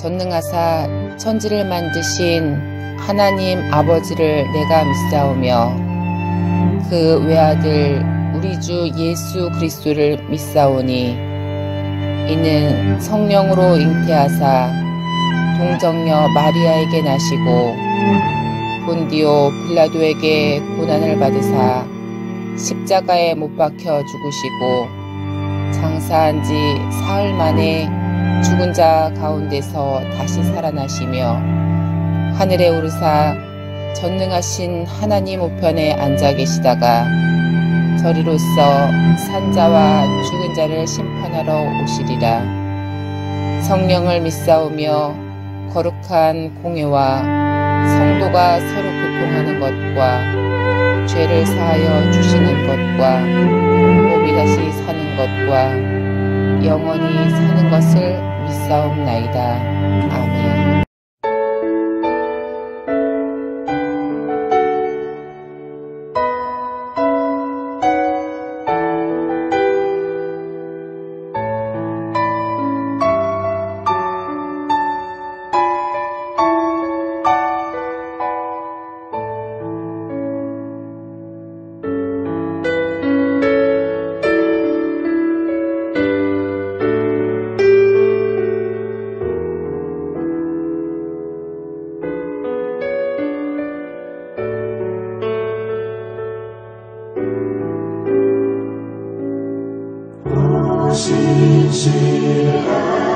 전능하사 천지를 만드신 하나님 아버지를 내가 믿사오며 그 외아들 우리 주 예수 그리스도를 믿사오니 이는 성령으로 잉태하사 동정녀 마리아에게 나시고 본디오 빌라도에게 고난을 받으사 십자가에 못 박혀 죽으시고 장사한 지 사흘 만에 죽은 자 가운데서 다시 살아나시며 하늘에 오르사 전능하신 하나님 우편에 앉아 계시다가 저리로서 산자와 죽은 자를 심판하러 오시리라. 성령을 믿사오며 거룩한 공회와 성도가 서로 교통하는 것과 죄를 사하여 주시는 것과 몸이 다시 사는 것과 영원히 사는 것을 믿사옵나이다. 아멘.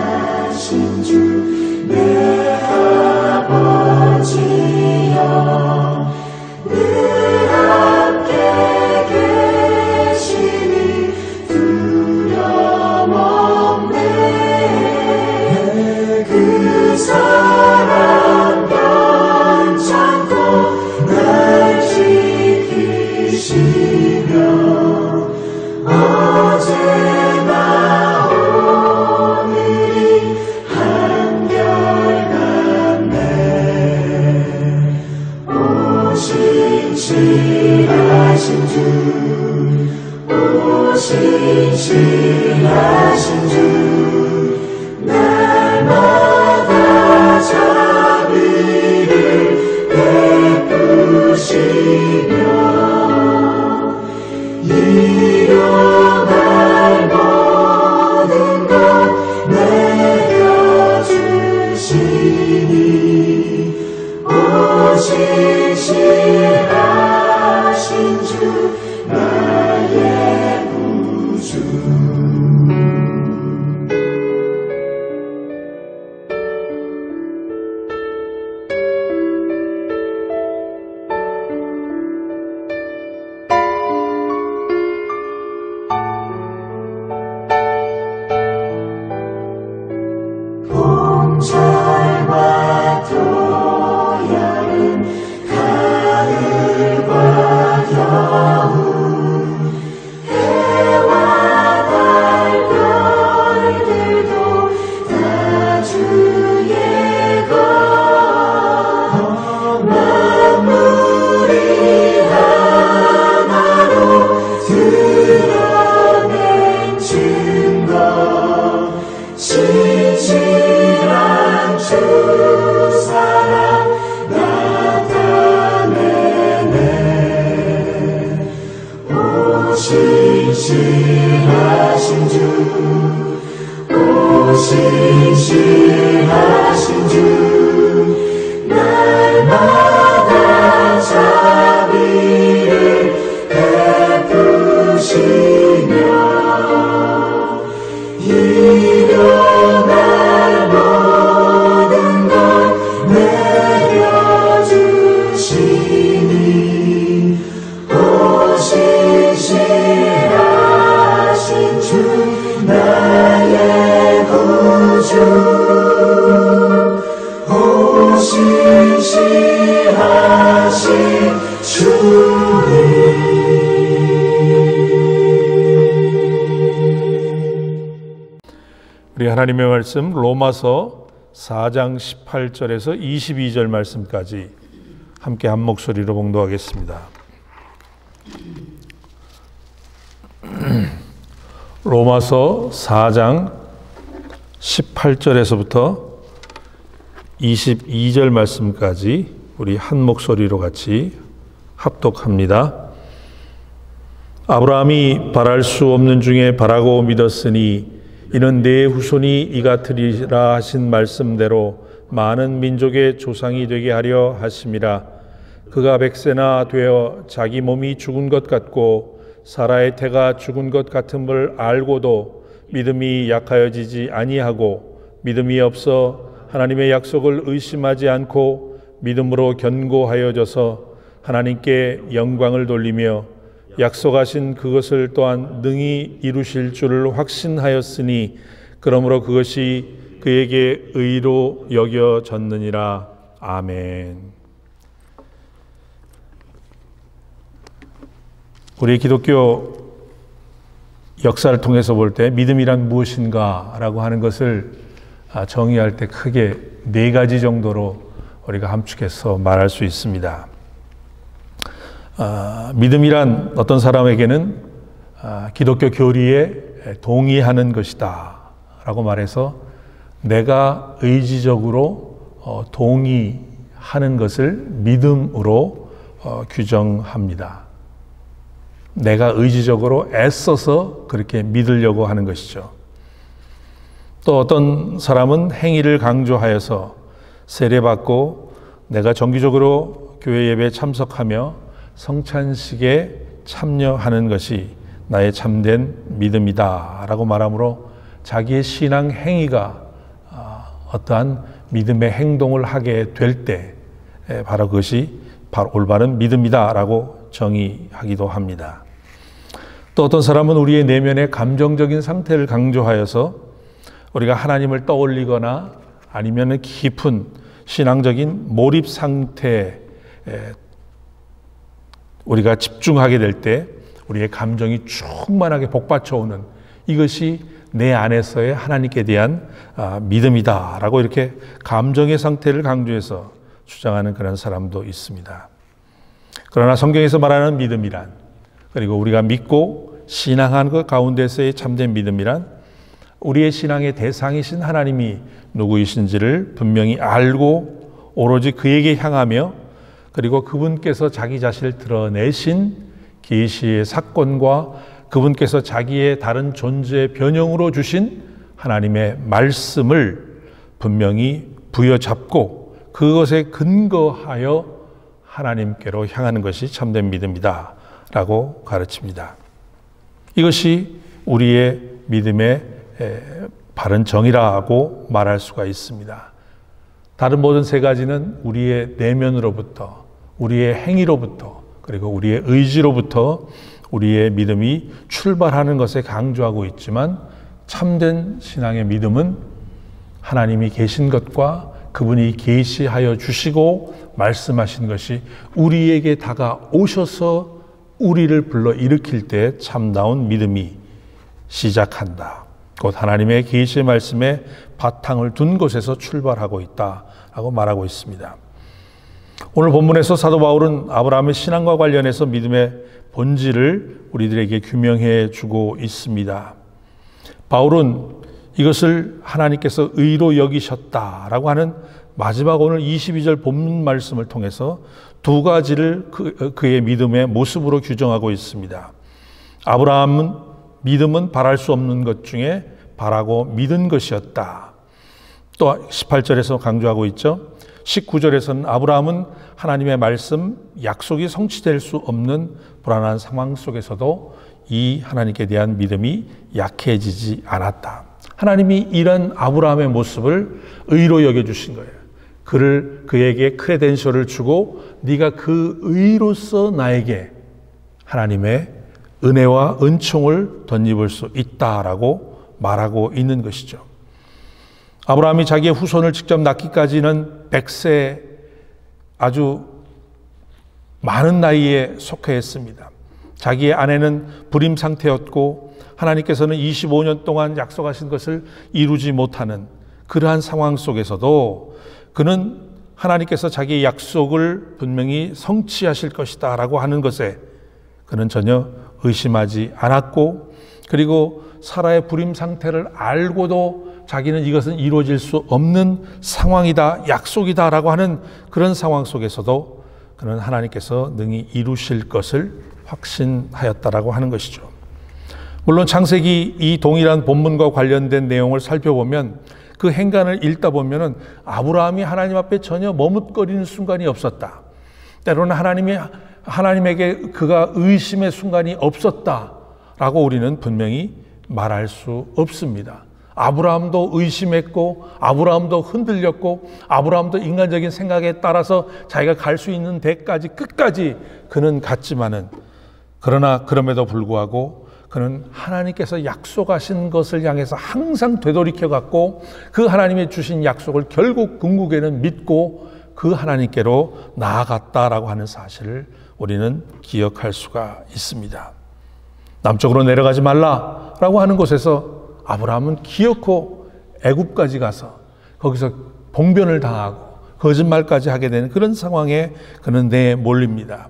신실하신 주 내 아버지여 늘 함께 계시니 두려움 없네. 그 사랑 변찮고 날 지키시며 어제나 오늘이 한결같네. 오 신실하신 주, 오 신실하신 주, 날마다 자비를 베푸시며 일어날 모든 것 내려주시니 오 신실하신 주 나의 구주. 봄철과 토여름 가을과 겨울 해와 달 별들도 다 주의 것. 만물이 하나로 드러낸 증거 신실한 주 사랑 나타내네. 오 신실하신 주, 오 신실하신 주, 날마다 자비를 베푸시며 일어날 모든 것 내려주시니 오 신실하신 주 나의 구주. 오 신실하신 주님. 우리 하나님의 말씀 로마서 4장 18절에서 22절 말씀까지 함께 한 목소리로 봉독하겠습니다. 로마서 4장 18절에서부터 22절 말씀까지 우리 한 목소리로 같이 합독합니다. 아브라함이 바랄 수 없는 중에 바라고 믿었으니 이는 내 후손이 이같으리라 하신 말씀대로 많은 민족의 조상이 되게 하려 하심이라. 그가 100세나 되어 자기 몸이 죽은 것 같고 사라의 태가 죽은 것 같음을 알고도 믿음이 약하여지지 아니하고 믿음이 없어 하나님의 약속을 의심하지 않고 믿음으로 견고하여져서 하나님께 영광을 돌리며 약속하신 그것을 또한 능히 이루실 줄을 확신하였으니 그러므로 그것이 그에게 의로 여겨졌느니라. 아멘. 우리 기독교 역사를 통해서 볼 때 믿음이란 무엇인가라고 하는 것을 정의할 때 크게 4가지 정도로 우리가 함축해서 말할 수 있습니다. 믿음이란 어떤 사람에게는 기독교 교리에 동의하는 것이다 라고 말해서 내가 의지적으로 동의하는 것을 믿음으로 규정합니다. 내가 의지적으로 애써서 그렇게 믿으려고 하는 것이죠. 또 어떤 사람은 행위를 강조하여서 세례받고 내가 정기적으로 교회 예배에 참석하며 성찬식에 참여하는 것이 나의 참된 믿음이다 라고 말하므로 자기의 신앙 행위가 어떠한 믿음의 행동을 하게 될 때 바로 그것이 바로 올바른 믿음이다 라고 정의하기도 합니다. 또 어떤 사람은 우리의 내면의 감정적인 상태를 강조하여서 우리가 하나님을 떠올리거나 아니면 깊은 신앙적인 몰입 상태에 우리가 집중하게 될 때 우리의 감정이 충만하게 복받쳐 오는 이것이 내 안에서의 하나님께 대한 믿음이다 라고 이렇게 감정의 상태를 강조해서 주장하는 그런 사람도 있습니다. 그러나 성경에서 말하는 믿음이란 그리고 우리가 믿고 신앙하는 것 가운데서의 참된 믿음이란 우리의 신앙의 대상이신 하나님이 누구이신지를 분명히 알고 오로지 그에게 향하며 그리고 그분께서 자기 자신을 드러내신 계시의 사건과 그분께서 자기의 다른 존재의 변형으로 주신 하나님의 말씀을 분명히 부여잡고 그것에 근거하여 하나님께로 향하는 것이 참된 믿음이다 라고 가르칩니다. 이것이 우리의 믿음의 바른 정의라고 말할 수가 있습니다. 다른 모든 3가지는 우리의 내면으로부터 우리의 행위로부터 그리고 우리의 의지로부터 우리의 믿음이 출발하는 것에 강조하고 있지만 참된 신앙의 믿음은 하나님이 계신 것과 그분이 계시하여 주시고 말씀하신 것이 우리에게 다가오셔서 우리를 불러일으킬 때 참다운 믿음이 시작한다. 곧 하나님의 계시의 말씀에 바탕을 둔 곳에서 출발하고 있다라고 말하고 있습니다. 오늘 본문에서 사도 바울은 아브라함의 신앙과 관련해서 믿음의 본질을 우리들에게 규명해 주고 있습니다. 바울은 이것을 하나님께서 의로 여기셨다라고 하는 마지막 오늘 22절 본문 말씀을 통해서 2가지를 그의 믿음의 모습으로 규정하고 있습니다. 아브라함은 믿음은 바랄 수 없는 것 중에 바라고 믿은 것이었다. 또 18절에서 강조하고 있죠. 19절에서는 아브라함은 하나님의 말씀, 약속이 성취될 수 없는 불안한 상황 속에서도 이 하나님께 대한 믿음이 약해지지 않았다. 하나님이 이런 아브라함의 모습을 의로 여겨주신 거예요. 그에게 크레덴셜을 주고 네가 그 의로서 나에게 하나님의 은혜와 은총을 덧입을 수 있다라고 말하고 있는 것이죠. 아브라함이 자기의 후손을 직접 낳기까지는 100세 아주 많은 나이에 속해했습니다. 자기의 아내는 불임 상태였고 하나님께서는 25년 동안 약속하신 것을 이루지 못하는 그러한 상황 속에서도 그는 하나님께서 자기의 약속을 분명히 성취하실 것이다 라고 하는 것에 그는 전혀 의심하지 않았고 그리고 사라의 불임 상태를 알고도 자기는 이것은 이루어질 수 없는 상황이다, 약속이다라고 하는 그런 상황 속에서도 그는 하나님께서 능히 이루실 것을 확신하였다라고 하는 것이죠. 물론 창세기 이 동일한 본문과 관련된 내용을 살펴보면 그 행간을 읽다 보면은 아브라함이 하나님 앞에 전혀 머뭇거리는 순간이 없었다. 때로는 하나님에게 그가 의심의 순간이 없었다라고 우리는 분명히 말할 수 없습니다. 아브라함도 의심했고, 아브라함도 흔들렸고, 아브라함도 인간적인 생각에 따라서 자기가 갈 수 있는 데까지 끝까지 그는 갔지만은, 그러나 그럼에도 불구하고 그는 하나님께서 약속하신 것을 향해서 항상 되돌이켜 갔고, 그 하나님의 주신 약속을 결국 궁극에는 믿고 그 하나님께로 나아갔다라고 하는 사실을 우리는 기억할 수가 있습니다. 남쪽으로 내려가지 말라라고 하는 곳에서 아브라함은 기어코 애굽까지 가서 거기서 봉변을 당하고 거짓말까지 하게 되는 그런 상황에 그는 내몰립니다.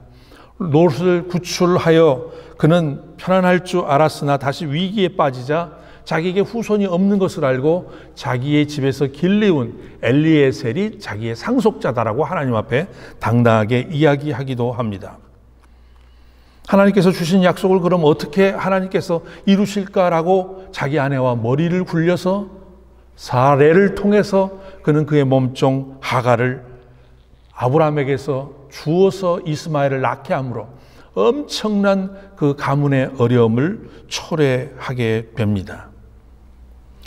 롯을 구출하여 그는 편안할 줄 알았으나 다시 위기에 빠지자 자기에게 후손이 없는 것을 알고 자기의 집에서 길리운 엘리에셀이 자기의 상속자다라고 하나님 앞에 당당하게 이야기하기도 합니다. 하나님께서 주신 약속을 그럼 어떻게 하나님께서 이루실까라고 자기 아내와 머리를 굴려서 사례를 통해서 그는 그의 몸종 하갈을 아브라함에게서 주어서 이스마엘을 낳게 함으로 엄청난 그 가문의 어려움을 초래하게 됩니다.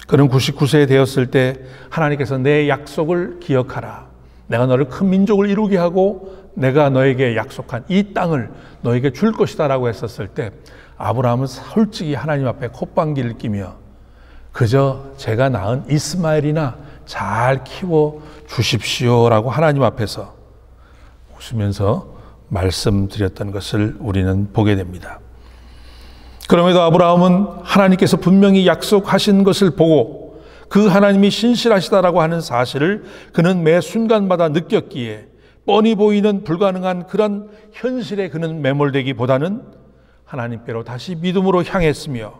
그는 99세 되었을 때 하나님께서 내 약속을 기억하라. 내가 너를 큰 민족을 이루게 하고 내가 너에게 약속한 이 땅을 너에게 줄 것이다 라고 했었을 때 아브라함은 솔직히 하나님 앞에 콧방귀를 끼며 그저 제가 낳은 이스마엘이나 잘 키워 주십시오 라고 하나님 앞에서 웃으면서 말씀드렸던 것을 우리는 보게 됩니다. 그럼에도 아브라함은 하나님께서 분명히 약속하신 것을 보고 그 하나님이 신실하시다라고 하는 사실을 그는 매 순간마다 느꼈기에 뻔히 보이는 불가능한 그런 현실에 그는 매몰되기보다는 하나님께로 다시 믿음으로 향했으며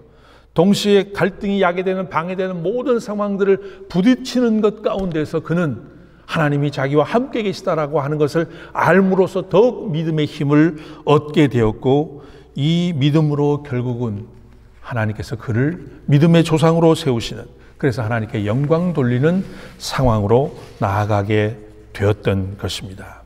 동시에 갈등이 야기되는 방해되는 모든 상황들을 부딪히는 것 가운데서 그는 하나님이 자기와 함께 계시다라고 하는 것을 알므로써 더욱 믿음의 힘을 얻게 되었고 이 믿음으로 결국은 하나님께서 그를 믿음의 조상으로 세우시는 그래서 하나님께 영광 돌리는 상황으로 나아가게 되었던 것입니다.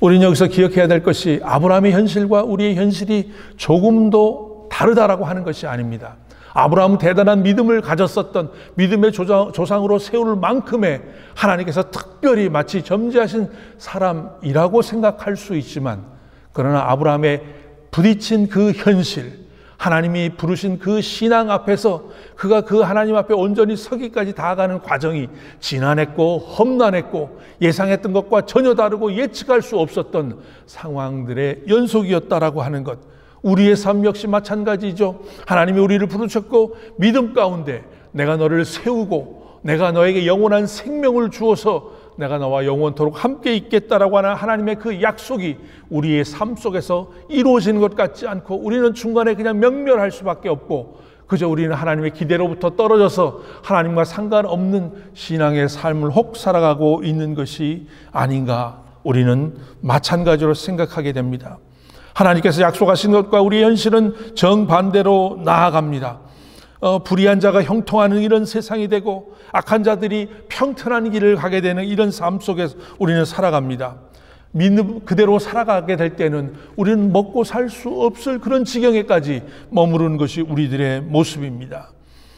우리는 여기서 기억해야 될 것이 아브라함의 현실과 우리의 현실이 조금도 다르다라고 하는 것이 아닙니다. 아브라함은 대단한 믿음을 가졌었던 믿음의 조상으로 세울 만큼의 하나님께서 특별히 마치 점지하신 사람이라고 생각할 수 있지만 그러나 아브라함의 부딪힌 그 현실, 하나님이 부르신 그 신앙 앞에서 그가 그 하나님 앞에 온전히 서기까지 다가가는 과정이 지난했고 험난했고 예상했던 것과 전혀 다르고 예측할 수 없었던 상황들의 연속이었다라고 하는 것. 우리의 삶 역시 마찬가지죠. 하나님이 우리를 부르셨고 믿음 가운데 내가 너를 세우고 내가 너에게 영원한 생명을 주어서 내가 너와 영원토록 함께 있겠다라고 하는 하나님의 그 약속이 우리의 삶 속에서 이루어지는 것 같지 않고 우리는 중간에 그냥 명멸할 수밖에 없고 그저 우리는 하나님의 기대로부터 떨어져서 하나님과 상관없는 신앙의 삶을 혹 살아가고 있는 것이 아닌가 우리는 마찬가지로 생각하게 됩니다. 하나님께서 약속하신 것과 우리의 현실은 정반대로 나아갑니다. 불의한 자가 형통하는 이런 세상이 되고 악한 자들이 평탄한 길을 가게 되는 이런 삶 속에서 우리는 살아갑니다. 믿음 그대로 살아가게 될 때는 우리는 먹고 살 수 없을 그런 지경에까지 머무르는 것이 우리들의 모습입니다.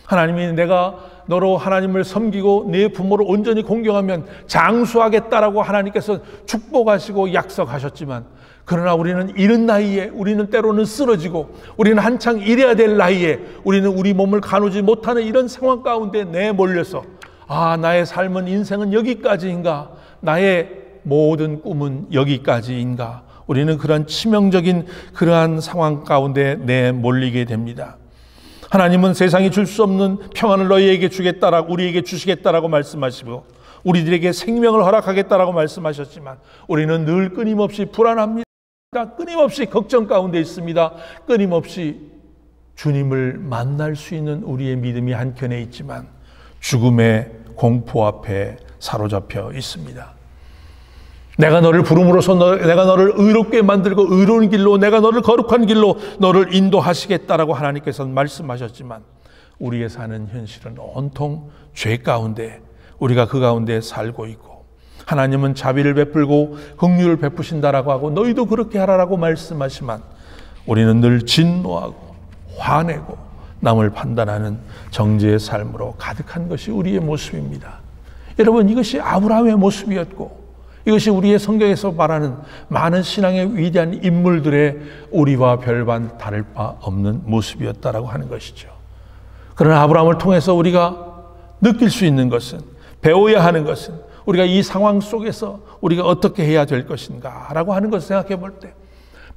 하나님이 내가 너로 하나님을 섬기고 내 부모를 온전히 공경하면 장수하겠다라고 하나님께서 축복하시고 약속하셨지만 그러나 우리는 이른 나이에 우리는 때로는 쓰러지고 우리는 한창 일해야 될 나이에 우리는 우리 몸을 가누지 못하는 이런 상황 가운데 내몰려서 나의 삶은 인생은 여기까지인가 나의 모든 꿈은 여기까지인가 우리는 그런 치명적인 그러한 상황 가운데 내몰리게 됩니다. 하나님은 세상이 줄 수 없는 평안을 너희에게 주겠다라고 우리에게 주시겠다라고 말씀하시고 우리들에게 생명을 허락하겠다라고 말씀하셨지만 우리는 늘 끊임없이 불안합니다. 끊임없이 걱정 가운데 있습니다. 끊임없이 주님을 만날 수 있는 우리의 믿음이 한켠에 있지만 죽음의 공포 앞에 사로잡혀 있습니다. 내가 너를 부름으로써 내가 너를 의롭게 만들고 의로운 길로, 내가 너를 거룩한 길로 너를 인도하시겠다라고 하나님께서는 말씀하셨지만 우리의 사는 현실은 온통 죄 가운데 우리가 그 가운데 살고 있고, 하나님은 자비를 베풀고 긍휼을 베푸신다라고 하고 너희도 그렇게 하라라고 말씀하시지만 우리는 늘 진노하고 화내고 남을 판단하는 정죄의 삶으로 가득한 것이 우리의 모습입니다. 여러분, 이것이 아브라함의 모습이었고 이것이 우리의 성경에서 말하는 많은 신앙의 위대한 인물들의 우리와 별반 다를 바 없는 모습이었다라고 하는 것이죠. 그러나 아브라함을 통해서 우리가 느낄 수 있는 것은, 배워야 하는 것은, 우리가 이 상황 속에서 우리가 어떻게 해야 될 것인가 라고 하는 것을 생각해 볼 때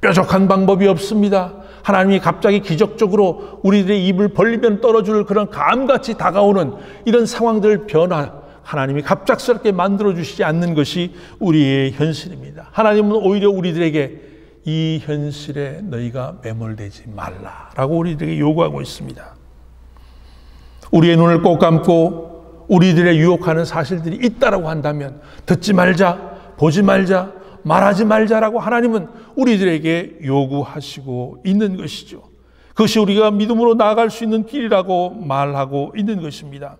뾰족한 방법이 없습니다. 하나님이 갑자기 기적적으로 우리들의 입을 벌리면 떨어질 그런 감같이 다가오는 이런 상황들 변화, 하나님이 갑작스럽게 만들어주시지 않는 것이 우리의 현실입니다. 하나님은 오히려 우리들에게 이 현실에 너희가 매몰되지 말라라고 우리들에게 요구하고 있습니다. 우리의 눈을 꼭 감고 우리들의 유혹하는 사실들이 있다라고 한다면 듣지 말자, 보지 말자, 말하지 말자라고 하나님은 우리들에게 요구하시고 있는 것이죠. 그것이 우리가 믿음으로 나아갈 수 있는 길이라고 말하고 있는 것입니다.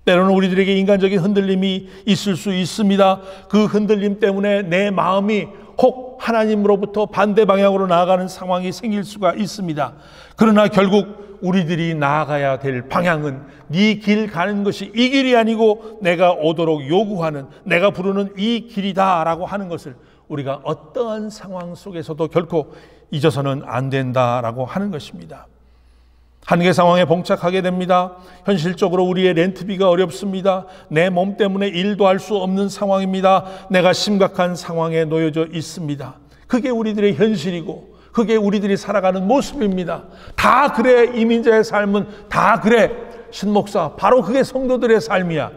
때로는 우리들에게 인간적인 흔들림이 있을 수 있습니다. 그 흔들림 때문에 내 마음이 혹 하나님으로부터 반대 방향으로 나아가는 상황이 생길 수가 있습니다. 그러나 결국 우리들이 나아가야 될 방향은 네 길 가는 것이 이 길이 아니고 내가 오도록 요구하는, 내가 부르는 이 길이다라고 하는 것을 우리가 어떠한 상황 속에서도 결코 잊어서는 안 된다라고 하는 것입니다. 한계 상황에 봉착하게 됩니다. 현실적으로 우리의 렌트비가 어렵습니다. 내 몸 때문에 일도 할 수 없는 상황입니다. 내가 심각한 상황에 놓여져 있습니다. 그게 우리들의 현실이고 그게 우리들이 살아가는 모습입니다. 다 그래. 이민자의 삶은 다 그래. 신목사, 바로 그게 성도들의 삶이야.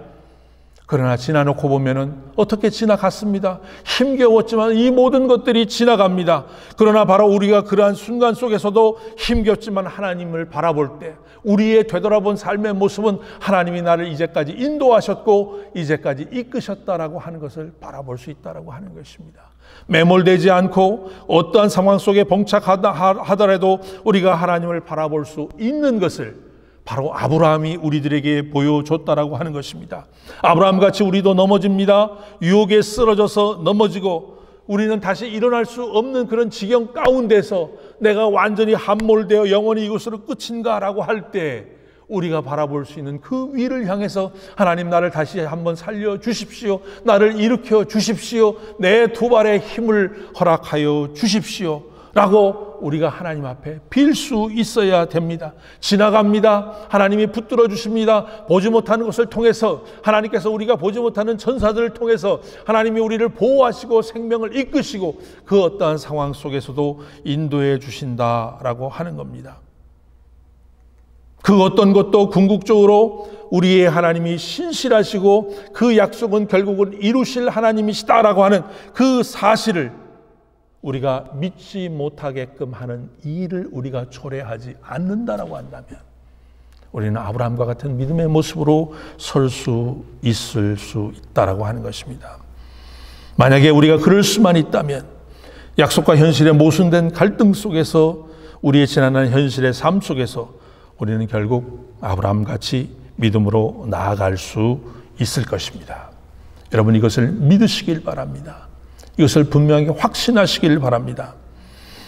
그러나 지나놓고 보면은 어떻게 지나갔습니다. 힘겨웠지만 이 모든 것들이 지나갑니다. 그러나 바로 우리가 그러한 순간 속에서도 힘겹지만 하나님을 바라볼 때 우리의 되돌아본 삶의 모습은 하나님이 나를 이제까지 인도하셨고 이제까지 이끄셨다라고 하는 것을 바라볼 수 있다라고 하는 것입니다. 매몰되지 않고 어떠한 상황 속에 봉착하더라도 우리가 하나님을 바라볼 수 있는 것을 바로 아브라함이 우리들에게 보여줬다라고 하는 것입니다. 아브라함같이 우리도 넘어집니다. 유혹에 쓰러져서 넘어지고 우리는 다시 일어날 수 없는 그런 지경 가운데서 내가 완전히 함몰되어 영원히 이것으로 끝인가라고 할 때 우리가 바라볼 수 있는 그 위를 향해서 하나님, 나를 다시 한번 살려주십시오. 나를 일으켜 주십시오. 내 두 발의 힘을 허락하여 주십시오. 라고 우리가 하나님 앞에 빌 수 있어야 됩니다. 지나갑니다. 하나님이 붙들어 주십니다. 보지 못하는 것을 통해서 하나님께서 우리가 보지 못하는 천사들을 통해서 하나님이 우리를 보호하시고 생명을 이끄시고 그 어떠한 상황 속에서도 인도해 주신다라고 하는 겁니다. 그 어떤 것도 궁극적으로 우리의 하나님이 신실하시고 그 약속은 결국은 이루실 하나님이시다라고 하는 그 사실을 우리가 믿지 못하게끔 하는 일을 우리가 초래하지 않는다라고 한다면 우리는 아브라함과 같은 믿음의 모습으로 설 수 있을 수 있다라고 하는 것입니다. 만약에 우리가 그럴 수만 있다면 약속과 현실의 모순된 갈등 속에서 우리의 지난한 현실의 삶 속에서 우리는 결국 아브라함같이 믿음으로 나아갈 수 있을 것입니다. 여러분, 이것을 믿으시길 바랍니다. 이것을 분명히 확신하시길 바랍니다.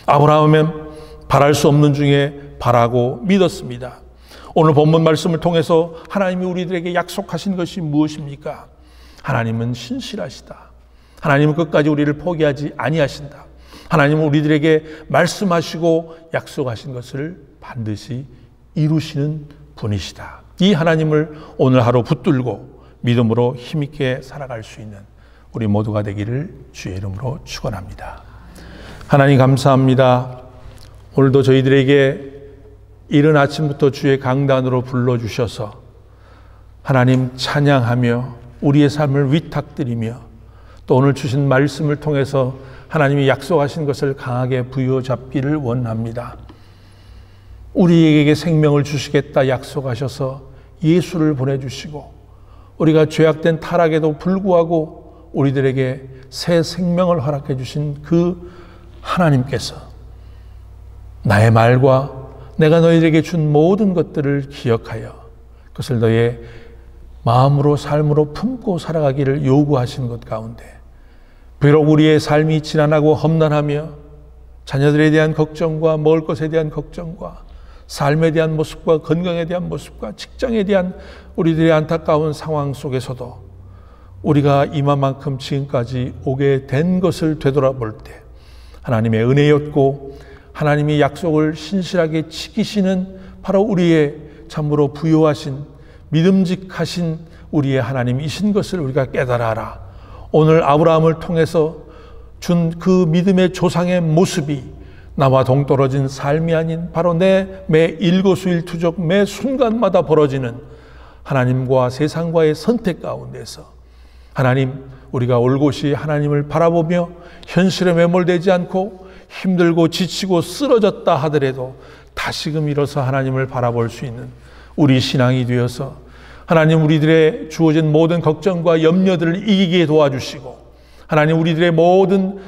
아브라함은 바랄 수 없는 중에 바라고 믿었습니다. 오늘 본문 말씀을 통해서 하나님이 우리들에게 약속하신 것이 무엇입니까? 하나님은 신실하시다. 하나님은 끝까지 우리를 포기하지 아니하신다. 하나님은 우리들에게 말씀하시고 약속하신 것을 반드시 이루시는 분이시다. 이 하나님을 오늘 하루 붙들고 믿음으로 힘있게 살아갈 수 있는 우리 모두가 되기를 주의 이름으로 축원합니다. 하나님 감사합니다. 오늘도 저희들에게 이른 아침부터 주의 강단으로 불러주셔서 하나님 찬양하며 우리의 삶을 위탁드리며 또 오늘 주신 말씀을 통해서 하나님이 약속하신 것을 강하게 부여잡기를 원합니다. 우리에게 생명을 주시겠다 약속하셔서 예수를 보내주시고 우리가 죄악된 타락에도 불구하고 우리들에게 새 생명을 허락해 주신 그 하나님께서 나의 말과 내가 너희들에게 준 모든 것들을 기억하여 그것을 너의 마음으로 삶으로 품고 살아가기를 요구하시는 것 가운데 비록 우리의 삶이 지난하고 험난하며 자녀들에 대한 걱정과 먹을 것에 대한 걱정과 삶에 대한 모습과 건강에 대한 모습과 직장에 대한 우리들의 안타까운 상황 속에서도 우리가 이만큼 지금까지 오게 된 것을 되돌아볼 때 하나님의 은혜였고 하나님이 약속을 신실하게 지키시는 바로 우리의 참으로 부요하신 믿음직하신 우리의 하나님이신 것을 우리가 깨달아라. 오늘 아브라함을 통해서 준 그 믿음의 조상의 모습이 나와 동떨어진 삶이 아닌 바로 내 매 일거수일투족 매 순간마다 벌어지는 하나님과 세상과의 선택 가운데서 하나님, 우리가 올곧이 하나님을 바라보며 현실에 매몰되지 않고 힘들고 지치고 쓰러졌다 하더라도 다시금 일어서 하나님을 바라볼 수 있는 우리 신앙이 되어서 하나님 우리들의 주어진 모든 걱정과 염려들을 이기게 도와주시고 하나님 우리들의 모든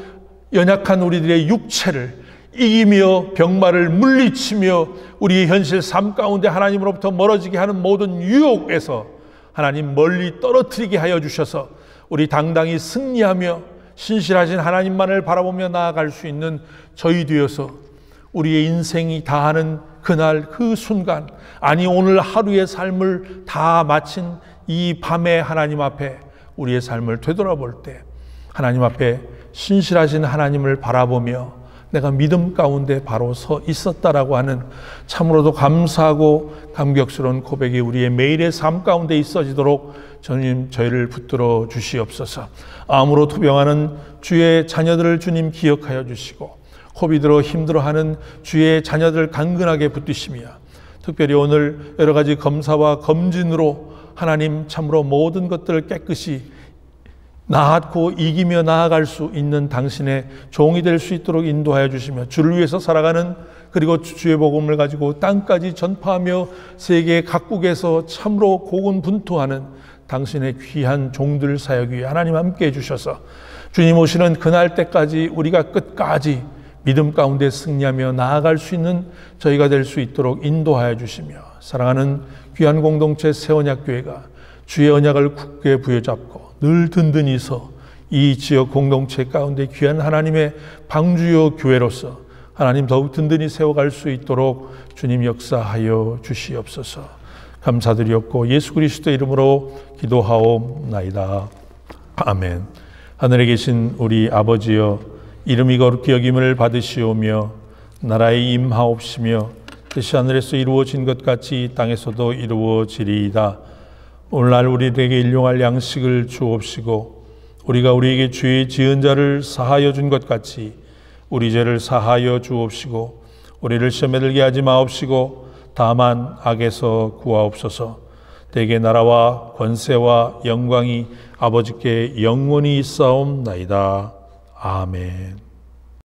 연약한 우리들의 육체를 이기며 병마를 물리치며 우리의 현실 삶 가운데 하나님으로부터 멀어지게 하는 모든 유혹에서 하나님 멀리 떨어뜨리게 하여 주셔서 우리 당당히 승리하며 신실하신 하나님만을 바라보며 나아갈 수 있는 저희 되어서 우리의 인생이 다하는 그날 그 순간 아니 오늘 하루의 삶을 다 마친 이 밤에 하나님 앞에 우리의 삶을 되돌아볼 때 하나님 앞에 신실하신 하나님을 바라보며 내가 믿음 가운데 바로 서 있었다라고 하는 참으로도 감사하고 감격스러운 고백이 우리의 매일의 삶 가운데 있어지도록 주님 저희를 붙들어 주시옵소서. 암으로 투병하는 주의 자녀들을 주님 기억하여 주시고 호비 들어 힘들어하는 주의 자녀들 강건하게 붙드시며 특별히 오늘 여러 가지 검사와 검진으로 하나님 참으로 모든 것들을 깨끗이 나았고 이기며 나아갈 수 있는 당신의 종이 될 수 있도록 인도하여 주시며 주를 위해서 살아가는 그리고 주의 복음을 가지고 땅까지 전파하며 세계 각국에서 참으로 고군분투하는 당신의 귀한 종들 사역 위에 하나님 함께 해주셔서 주님 오시는 그날 때까지 우리가 끝까지 믿음 가운데 승리하며 나아갈 수 있는 저희가 될 수 있도록 인도하여 주시며 사랑하는 귀한 공동체 세원약교회가 주의 언약을 굳게 부여잡고 늘 든든히 서 이 지역 공동체 가운데 귀한 하나님의 방주요 교회로서 하나님 더욱 든든히 세워갈 수 있도록 주님 역사하여 주시옵소서. 감사드리옵고 예수 그리스도의 이름으로 기도하옵나이다. 아멘. 하늘에 계신 우리 아버지여 이름이 거룩히 여김을 받으시오며 나라에 임하옵시며 뜻이 하늘에서 이루어진 것 같이 땅에서도 이루어지리이다. 오늘날 우리에게 일용할 양식을 주옵시고 우리가 우리에게 죄 지은 자를 사하여 준 것 같이 우리 죄를 사하여 주옵시고 우리를 시험에 들게 하지 마옵시고 다만 악에서 구하옵소서. 대개 나라와 권세와 영광이 아버지께 영원히 있사옵나이다. 아멘.